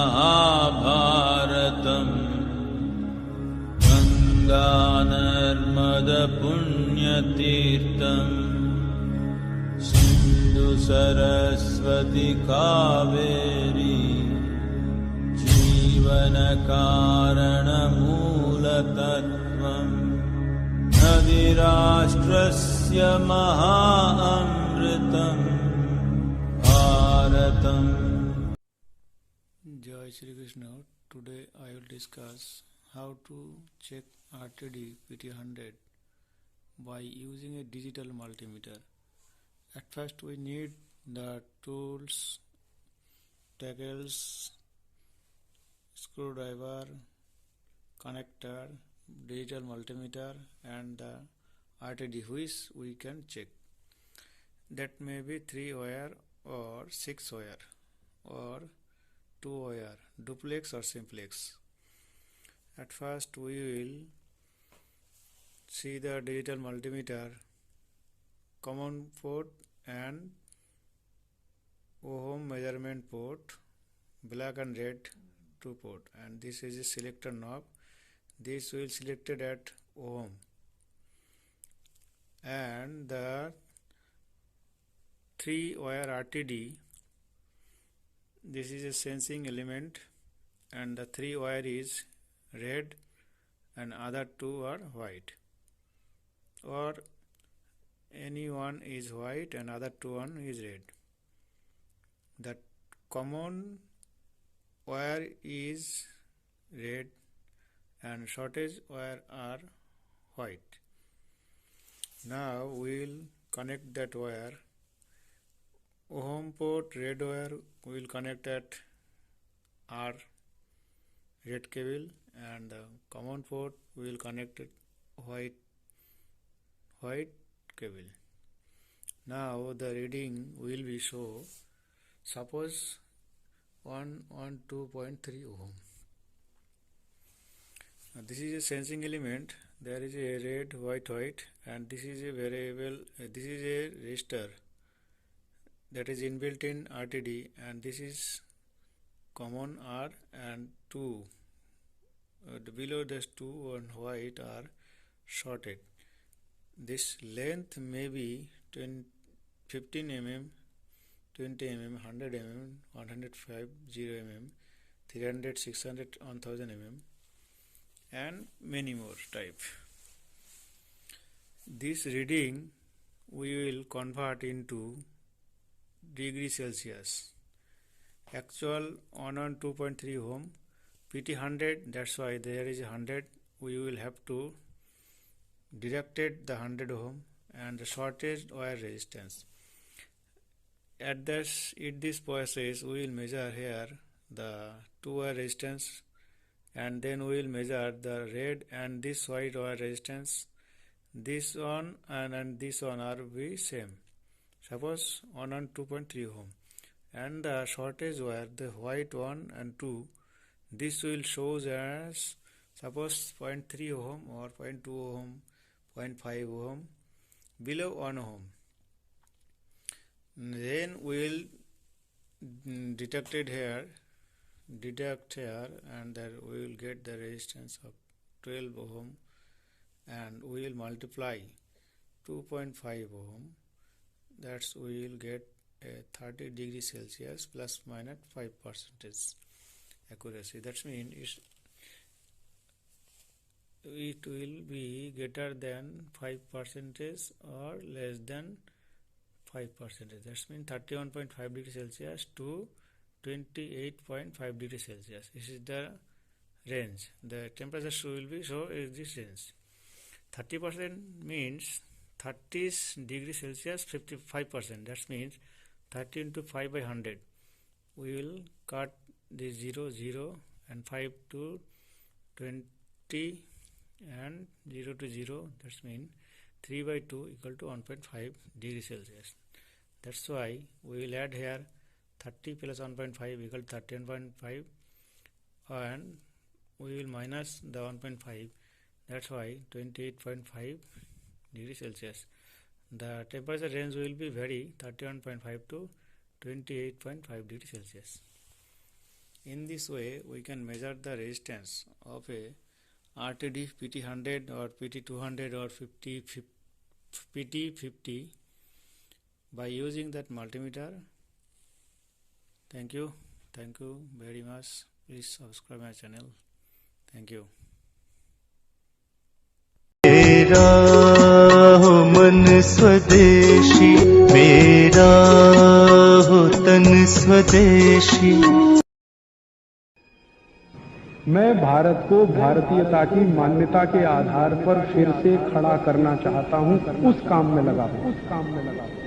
महाभारतम् गङ्गानर्मदपुण्यतीर्थम् सिन्धु सरस्वती कावेरी जीवनकारणमूलतत्त्वम् नदीराष्ट्रस्य महाअमृतम् भारतम्. Jai Shri Krishna. Today I will discuss how to check RTD PT100 by using a digital multimeter. At first we need the tools, tackles, screwdriver, connector, digital multimeter and the RTD which we can check. That may be 3 wire or 6 wire or 2 wire, duplex or simplex. At first we will see the digital multimeter, common port and ohm measurement port, black and red 2 port, and this is a selector knob. This will selected at ohm, and the 3 wire RTD, this is a sensing element, and the 3 wire is red and other 2 are white, or any one is white and other 2 is red. The common wire is red and shortage wire are white. Now we will connect that wire. Ohm port red wire we will connect at R red cable, and the common port we will connect it white cable. Now the reading will be show. Suppose 112.3 ohm. Now this is a sensing element. There is a red, white, and this is a variable. This is a resistor that is inbuilt in RTD, and this is common R and 2. Below this 2 and white are shorted. This length may be 15 mm, 20 mm, 100 mm, 150 mm, 300, 600, 1000 mm, and many more type. This reading we will convert into degree Celsius. Actual 112.3 ohm, PT100, that's why there is 100. We will have to deducted the 100 ohm and the shortest wire resistance. At this process we will measure here the 2 wire resistance, and then we will measure the red and this white wire resistance. This one and this one are be same. Suppose 112.3 ohm, and the shortage wire, the white 1 and 2, this will show as suppose 0.3 ohm or 0.2 ohm, 0.5 ohm, below 1 ohm. Then we will deduct here, and then we will get the resistance of 12 ohm, and we will multiply 2.5 ohm. That's we will get a 30 degree Celsius plus minus 5% accuracy. That means it will be greater than 5% or less than 5%. That means 31.5 degree Celsius to 28.5 degree Celsius. This is the range. The temperature will be so is this range. 30% means 30 degree Celsius 55%. That means 30 into 5 by 100. We will cut the 0 and 5 to 20 and 0 to 0. That means 3 by 2 equal to 1.5 degree Celsius. That's why we will add here 30 plus 1.5 equal to 13.5, and we will minus the 1.5. That's why 28.5 degree Celsius. The temperature range will be vary 31.5 to 28.5 degree Celsius. In this way, we can measure the resistance of a RTD PT100 or PT200 or PT50 by using that multimeter. Thank you very much. Please subscribe my channel. Thank you. मेरा हो मन स्वदेशी, मेरा हो तन स्वदेशी। मैं भारत को भारतीयता की मान्यता के आधार पर फिर से खड़ा करना चाहता हूं, उस काम में लगा हूं।